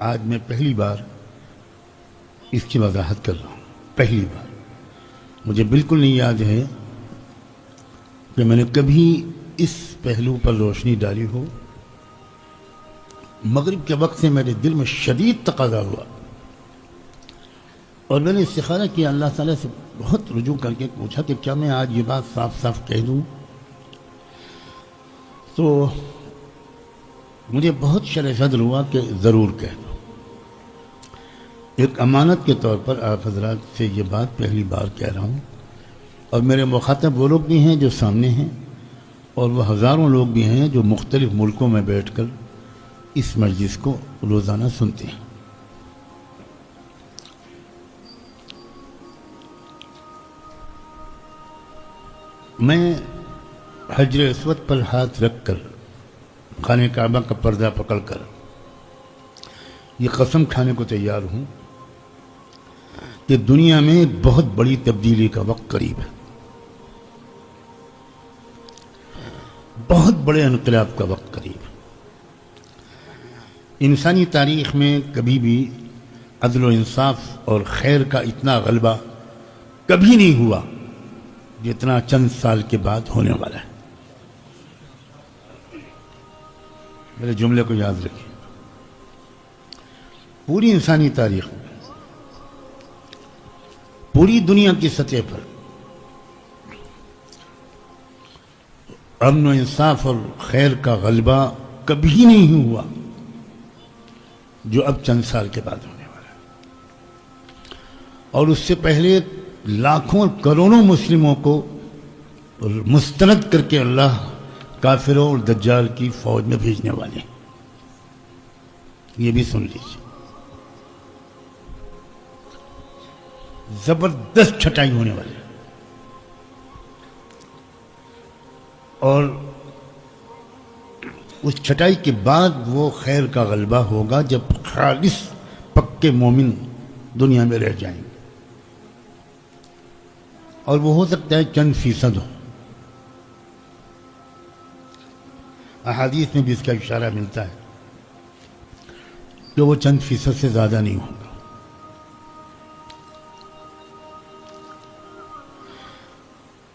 آج میں پہلی بار اس کی وضاحت کر رہا ہوں. پہلی بار مجھے بالکل نہیں یاد ہے کہ میں نے کبھی اس پہلو پر روشنی ڈالی ہو. مغرب کے وقت سے میرے دل میں شدید تقاضا ہوا اور میں نے استخارہ کیا اللہ تعالیٰ سے, بہت رجوع کر کے پوچھا کہ کیا میں آج یہ بات صاف صاف کہہ دوں. تو مجھے بہت شرح صدر ہوا کہ ضرور کہہ دو. ایک امانت کے طور پر آپ حضرات سے یہ بات پہلی بار کہہ رہا ہوں, اور میرے مخاطب وہ لوگ بھی ہیں جو سامنے ہیں, اور وہ ہزاروں لوگ بھی ہیں جو مختلف ملکوں میں بیٹھ کر اس مجلس کو روزانہ سنتے ہیں. میں حجر اسود پر ہاتھ رکھ کر, خانہ کعبہ کا پردہ پکڑ کر یہ قسم کھانے کو تیار ہوں کہ دنیا میں بہت بڑی تبدیلی کا وقت قریب ہے, بہت بڑے انقلاب کا وقت قریب ہے. انسانی تاریخ میں کبھی بھی عدل و انصاف اور خیر کا اتنا غلبہ کبھی نہیں ہوا جتنا چند سال کے بعد ہونے والا ہے. میرے جملے کو یاد رکھیں. پوری انسانی تاریخ میں, پوری دنیا کی سطح پر امن و انصاف اور خیر کا غلبہ کبھی نہیں ہوا جو اب چند سال کے بعد ہونے والا ہے. اور اس سے پہلے لاکھوں اور کروڑوں مسلموں کو مسترد کر کے اللہ کافروں اور دجال کی فوج میں بھیجنے والے ہیں. یہ بھی سن لیجیے. زبردست چھٹائی ہونے والی ہے, اور اس چھٹائی کے بعد وہ خیر کا غلبہ ہوگا جب خالص پکے مومن دنیا میں رہ جائیں گے, اور وہ ہو سکتا ہے چند فیصد ہو. احادیث میں بھی اس کا اشارہ ملتا ہے کہ وہ چند فیصد سے زیادہ نہیں ہوگا.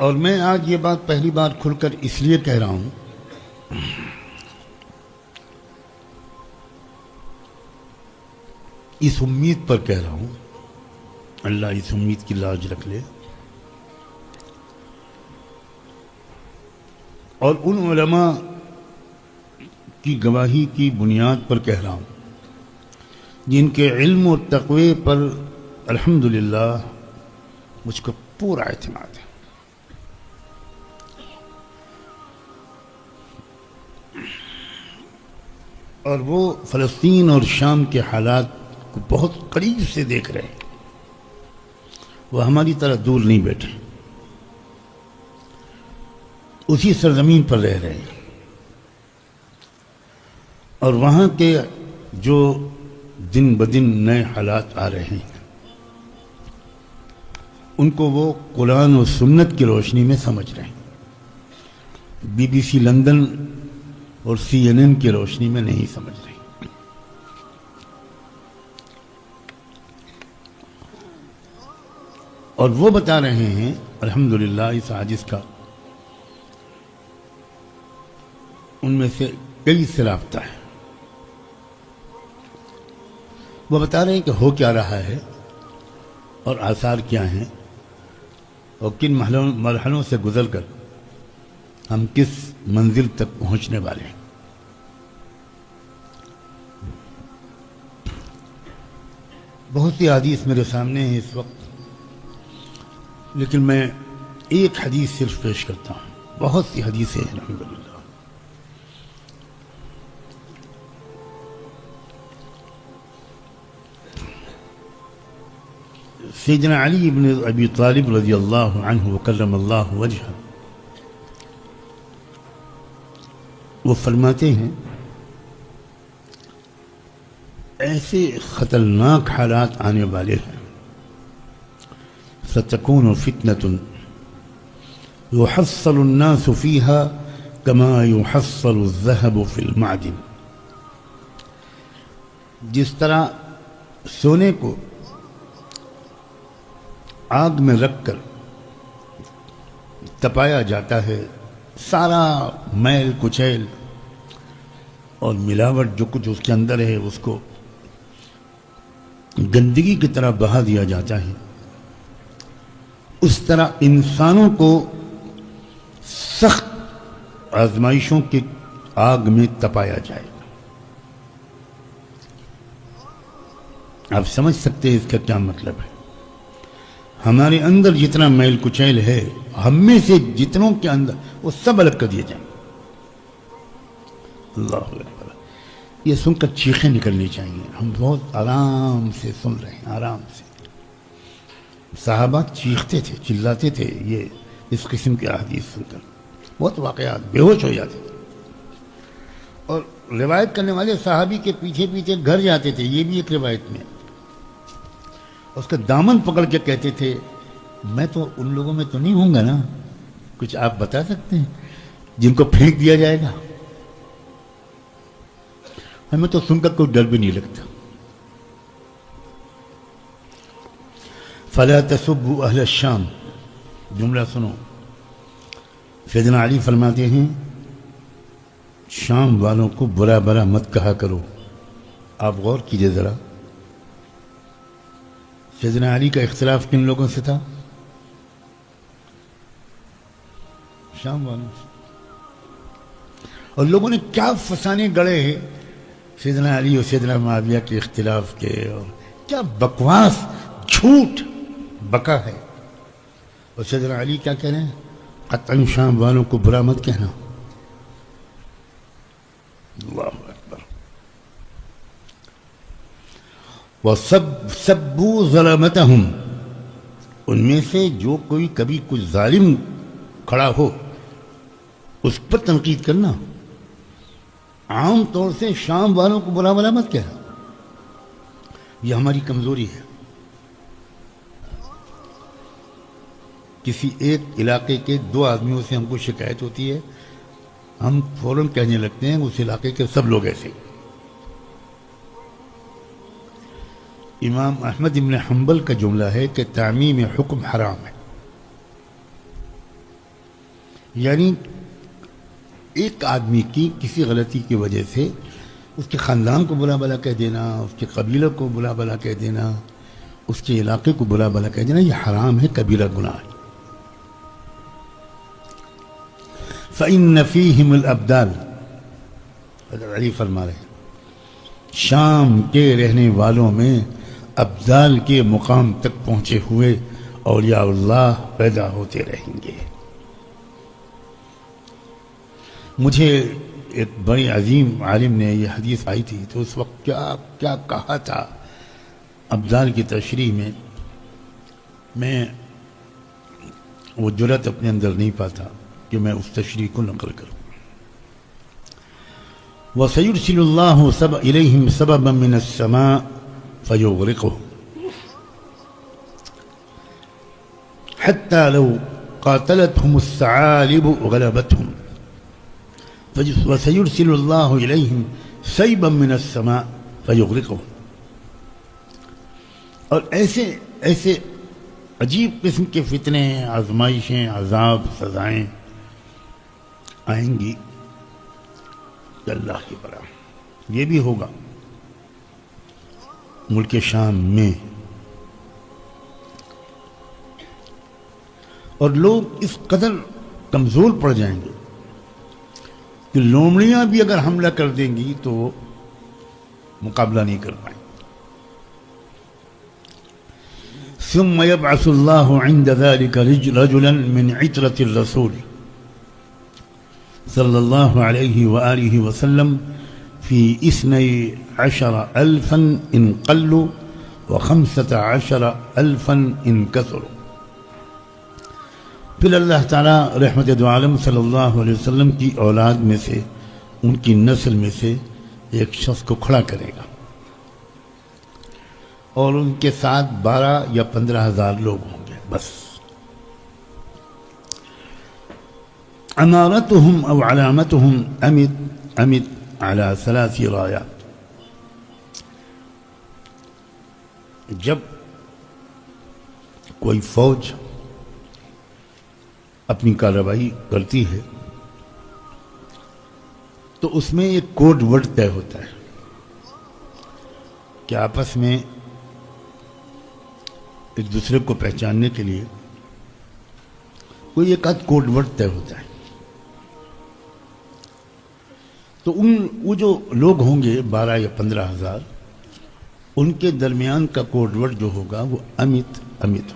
اور میں آج یہ بات پہلی بار کھل کر اس لیے کہہ رہا ہوں اس امید پر کہہ رہا ہوں, اللہ اس امید کی لاج رکھ لے, اور ان علماء کی گواہی کی بنیاد پر کہہ رہا ہوں جن کے علم اور تقوی پر الحمدللہ مجھ کو پورا اعتماد ہے. اور وہ فلسطین اور شام کے حالات کو بہت قریب سے دیکھ رہے ہیں. وہ ہماری طرح دور نہیں بیٹھے, اسی سرزمین پر رہ رہے ہیں, اور وہاں کے جو دن بدن نئے حالات آ رہے ہیں ان کو وہ قرآن و سنت کی روشنی میں سمجھ رہے ہیں. BBC لندن اور CNN کی روشنی میں نہیں سمجھ رہے. اور وہ بتا رہے ہیں الحمدللہ اس عاجز کا ان میں سے کئی سے رابطہ ہے. وہ بتا رہے ہیں کہ ہو کیا رہا ہے اور آثار کیا ہیں اور کن مرحلوں سے گزر کر ہم کس منزل تک پہنچنے والے ہیں. بہت سی حدیث میرے سامنے ہیں اس وقت, لیکن میں ایک حدیث صرف پیش کرتا ہوں. بہت سی حدیثیں ہیں الحمدللہ. سیدنا علی بن ابی طالب رضی اللہ عنہ وکرم اللہ وجہہ وہ فرماتے ہیں ایسے خطرناک حالات آنے والے ہیں ستکون فتنة يحصل الناس فيها كما يحصل الذهب في المعدن. جس طرح سونے کو آگ میں رکھ کر تپایا جاتا ہے، سارا میل کچیل اور ملاوٹ جو کچھ اس کے اندر ہے اس کو گندگی کی طرح بہا دیا جاتا ہے، اس طرح انسانوں کو سخت آزمائشوں کی آگ میں تپایا جائے گا۔ آپ سمجھ سکتے ہیں اس کا کیا مطلب ہے؟ ہمارے اندر جتنا میل کچیل ہے، ہم میں سے جتنوں کے اندر، وہ سب الگ کر دیے جائیں گے۔ اللہ اکبر! یہ سن کر چیخیں نکلنی چاہیے۔ ہم بہت آرام سے سن رہے ہیں، آرام سے۔ صحابہ چیختے تھے، چلاتے تھے یہ اس قسم کے احادیث سن کر، بہت واقعات، بے ہوش ہو جاتے تھے، اور روایت کرنے والے صحابی کے پیچھے پیچھے گھر جاتے تھے۔ یہ بھی ایک روایت میں اس کا دامن پکڑ کے کہتے تھے، میں تو ان لوگوں میں تو نہیں ہوں گا نا، کچھ آپ بتا سکتے ہیں جن کو پھینک دیا جائے گا؟ ہمیں تو سن کر کوئی ڈر بھی نہیں لگتا۔ فَلَا تَسُبُّوا أَهْلَ الشَّامِ، جملہ سنو، سیدنا علی فرماتے ہیں شام والوں کو برا برا مت کہا کرو۔ آپ غور کیجئے ذرا، سیدنا علی کا اختلاف کن لوگوں سے تھا؟ شام والوں سے۔ اور لوگوں نے کیا فسانے گڑے ہیں سیدنا علی اور سیدنا معاویہ کے اختلاف کے، اور کیا بکواس جھوٹ بکا ہے۔ اور سیدنا علی کیا کہہ رہے ہیں؟ قطعاً شام والوں کو برا مت کہنا۔ اللہ اکبر! وَسَبُّوا ظَلَمَتَهُمْ، ان میں سے جو کوئی کبھی کچھ ظالم کھڑا ہو اس پر تنقید کرنا۔ عام طور سے شام والوں کو برا بھلا مت کہنا، یہ ہماری کمزوری ہے۔ کسی ایک علاقے کے دو آدمیوں سے ہم کو شکایت ہوتی ہے، ہم فوراً کہنے لگتے ہیں اس علاقے کے سب لوگ ایسے۔ امام احمد ابن حنبل کا جملہ ہے کہ تعمیم حکم حرام ہے، یعنی ایک آدمی کی کسی غلطی کی وجہ سے اس کے خاندان کو برا بھلا کہہ دینا، اس کے قبیلہ کو برا بھلا کہہ دینا، اس کے علاقے کو برا بھلا کہہ دینا، یہ حرام ہے، کبیرہ گناہ ہے۔ فَإِنَّ فِيهِمُ الْأَبْدَالِ، حضرت علی فرما رہے ہیں شام کے رہنے والوں میں ابدال کے مقام تک پہنچے ہوئے اولیاء اللہ پیدا ہوتے رہیں گے۔ مجھے ایک بڑی عظیم عالم نے یہ حدیث آئی تھی تو اس وقت کیا کہا تھا ابدال کی تشریح میں وہ جرأت اپنے اندر نہیں پاتا کہ میں اس تشریح کو نقل کروں۔ وَسَيُرْسِلُ اللَّهُ إِلَيْهِمْ سَبَبًا مِّنَ السَّمَاءِ فَيُغْرِقُهُمْ حَتَّى لَوْ قَاتَلَتْهُمُ الثَّعَالِبُ غَلَبَتْهُمْ وَسَيُرْسِلُ اللَّهُ إِلَيْهِمْ سَيْبًا مِّنَ السَّمَاءِ فَيُغْرِقُهُمْ، اور ایسے عجیب قسم کے فتنے، آزمائشیں، عذاب، سزائیں آئیں گی کہ اللہ کی برا۔ یہ بھی ہوگا ملک شام میں، اور لوگ اس قدر کمزور پڑ جائیں گے کہ لومڑیاں بھی اگر حملہ کر دیں گی تو وہ مقابلہ نہیں کر پائیں۔ ثم يبعث الله عند ذلك رجلا من عترة الرسول صلى الله عليه وآله وسلم في 12,000 إن قلوا و15,000 إن كثروا۔ پھر اللہ تعالیٰ رحمت دو عالم صلی اللہ علیہ وسلم کی اولاد میں سے، ان کی نسل میں سے ایک شخص کو کھڑا کرے گا، اور ان کے ساتھ 12 یا 15,000 لوگ ہوں گے بس۔ امارتهم او علامتهم امد على 3 رايات، جب کوئی فوج اپنی کارروائی کرتی ہے تو اس میں ایک کوڈ ورڈ طے ہوتا ہے کہ آپس میں ایک دوسرے کو پہچاننے کے لیے کوئی ایک آدھ کوڈ ورڈ طے ہوتا ہے. تو وہ جو لوگ ہوں گے 12 یا 15,000 ان کے درمیان کا کوڈ ورڈ جو ہوگا وہ امت ہوگا.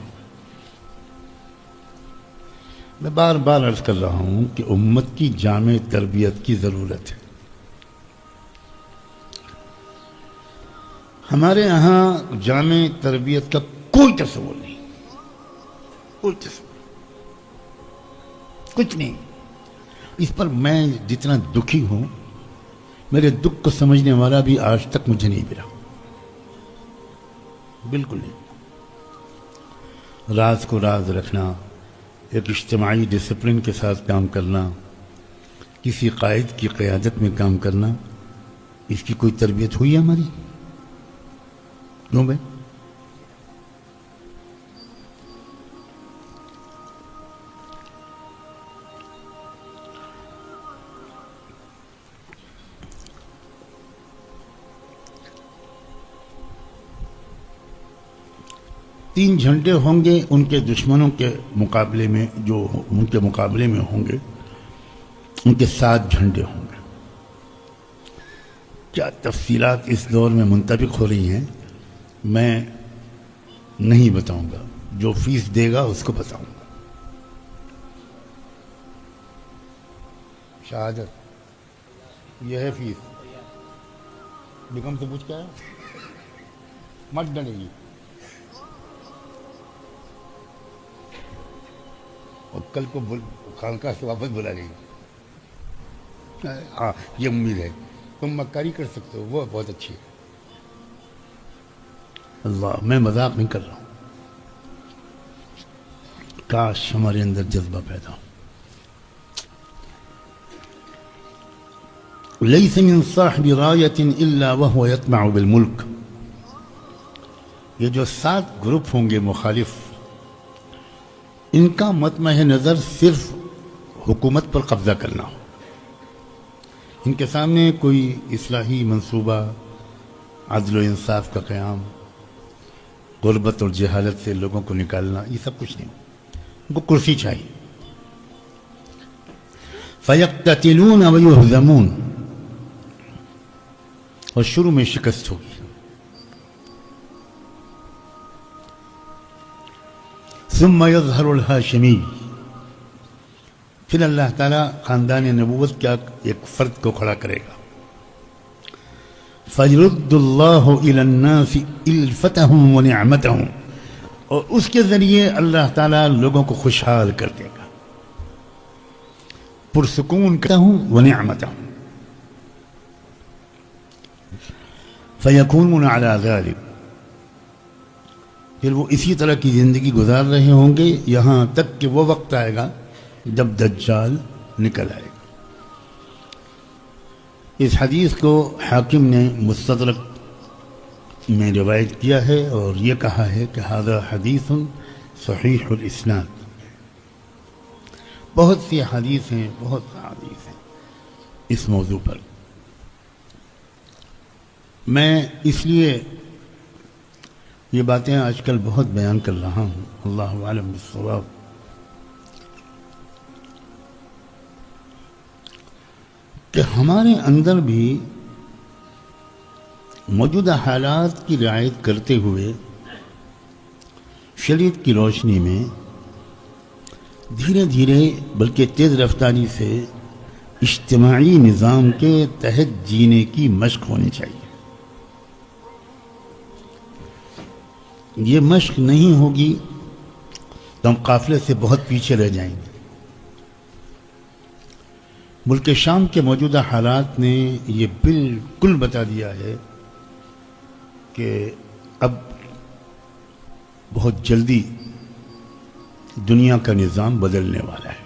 میں بار بار عرض کر رہا ہوں کہ امت کی جامع تربیت کی ضرورت ہے. ہمارے ہاں جامع تربیت کا کوئی تصور نہیں، کوئی تصور کچھ نہیں. اس پر میں جتنا دکھی ہوں، میرے دکھ کو سمجھنے والا بھی آج تک مجھے نہیں ملا، بالکل نہیں. راز کو راز رکھنا، ایک اجتماعی ڈسپلن کے ساتھ کام کرنا، کسی قائد کی قیادت میں کام کرنا، اس کی کوئی تربیت ہوئی ہے ہماری؟ کیوں بھائی؟ تین جھنڈے ہوں گے ان کے دشمنوں کے مقابلے میں، جو ان کے مقابلے میں ہوں گے ان کے 7 جھنڈے ہوں گے. کیا تفصیلات اس دور میں منطبق ہو رہی ہیں میں نہیں بتاؤں گا، جو فیس دے گا اس کو بتاؤں گا. شہادت یہ ہے فیس. بیگم سے پوچھ کیا ہے؟ مت ڈرے گی اور کل کو خانقاہ سے واپس بلا لیں گے. ہاں یہ امید ہے. تم مکاری کر سکتے ہو، وہ بہت اچھی ہے. اللہ، میں مذاق نہیں کر رہا ہوں. کاش ہمارے اندر جذبہ پیدا ہو. لیس من صاحب رایۃ الا وهو یطمع بالملک. یہ جو 7 گروپ ہوں گے مخالف، ان کا مطمع نظر صرف حکومت پر قبضہ کرنا ہو. ان کے سامنے کوئی اصلاحی منصوبہ، عدل و انصاف کا قیام، غربت اور جہالت سے لوگوں کو نکالنا، یہ سب کچھ نہیں. ان کو کرسی چاہیے. فَيَقْتَتِلُونَ وَيُهْزَمُونَ. اور شروع میں شکست ہوگی. ثم يظهر الہاشمی. پھر اللہ تعالیٰ خاندان نبوت کا ایک فرد کو کھڑا کرے گا. فَيُرُدُّ اللَّهُ إِلَى النَّاسِ إِلْفَتَهُمْ وَنِعْمَتَهُمْ. اور اس کے ذریعے اللہ تعالیٰ لوگوں کو خوشحال کر دے گا، پرسکون کرتا ہوں وَنِعْمَتَهُمْ. فَيَكُونُونَ عَلَى ذَلِكَ. پھر وہ اسی طرح کی زندگی گزار رہے ہوں گے یہاں تک کہ وہ وقت آئے گا جب دجال نکل آئے گا. اس حدیث کو حاکم نے مستدرک میں روایت کیا ہے اور یہ کہا ہے کہ ھذا حدیث صحیح الاسناد. بہت سی حدیث ہیں، بہت سی حدیث ہیں اس موضوع پر. میں اس لیے یہ باتیں آج کل بہت بیان کر رہا ہوں، اللہ عالم بالصواب. کہ ہمارے اندر بھی موجودہ حالات کی رعایت کرتے ہوئے شریعت کی روشنی میں دھیرے دھیرے بلکہ تیز رفتاری سے اجتماعی نظام کے تحت جینے کی مشق ہونی چاہیے. یہ مشق نہیں ہوگی تو ہم قافلے سے بہت پیچھے رہ جائیں گے. ملک شام کے موجودہ حالات نے یہ بالکل بتا دیا ہے کہ اب بہت جلدی دنیا کا نظام بدلنے والا ہے.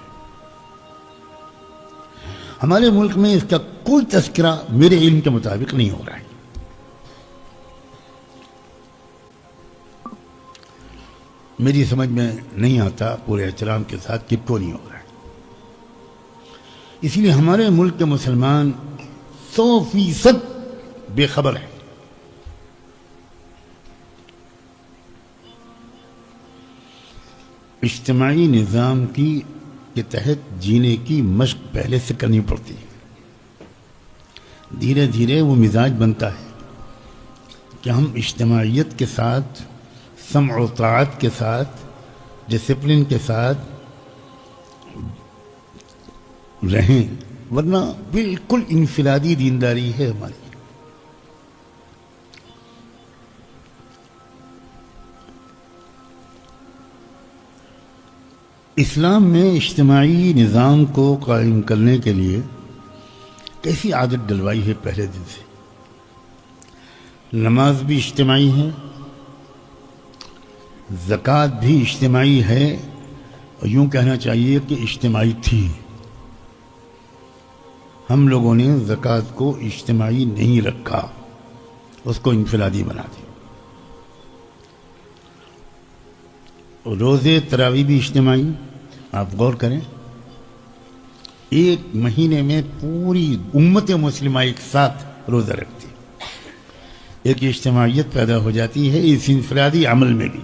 ہمارے ملک میں اس کا کوئی تذکرہ میرے علم کے مطابق نہیں ہو رہا ہے. میری سمجھ میں نہیں آتا پورے احترام کے ساتھ کہ کیوں نہیں ہو رہا ہے. اس لیے ہمارے ملک کے مسلمان 100% بے خبر ہیں. اجتماعی نظام کے تحت جینے کی مشق پہلے سے کرنی پڑتی ہے. دھیرے دھیرے وہ مزاج بنتا ہے کہ ہم اجتماعیت کے ساتھ، سمع و طاعت کے ساتھ، ڈسپلن کے ساتھ رہیں، ورنہ بالکل انفرادی دینداری ہے ہماری. اسلام میں اجتماعی نظام کو قائم کرنے کے لیے کیسی عادت ڈلوائی ہے پہلے دن سے. نماز بھی اجتماعی ہے، زکوٰۃ بھی اجتماعی ہے، اور یوں کہنا چاہیے کہ اجتماعی تھی. ہم لوگوں نے زکوٰۃ کو اجتماعی نہیں رکھا، اس کو انفرادی بنا دیا. روزے تراویح بھی اجتماعی. آپ غور کریں، ایک مہینے میں پوری امت مسلمہ ایک ساتھ روزہ رکھتی ہے. ایک اجتماعیت پیدا ہو جاتی ہے اس انفرادی عمل میں بھی.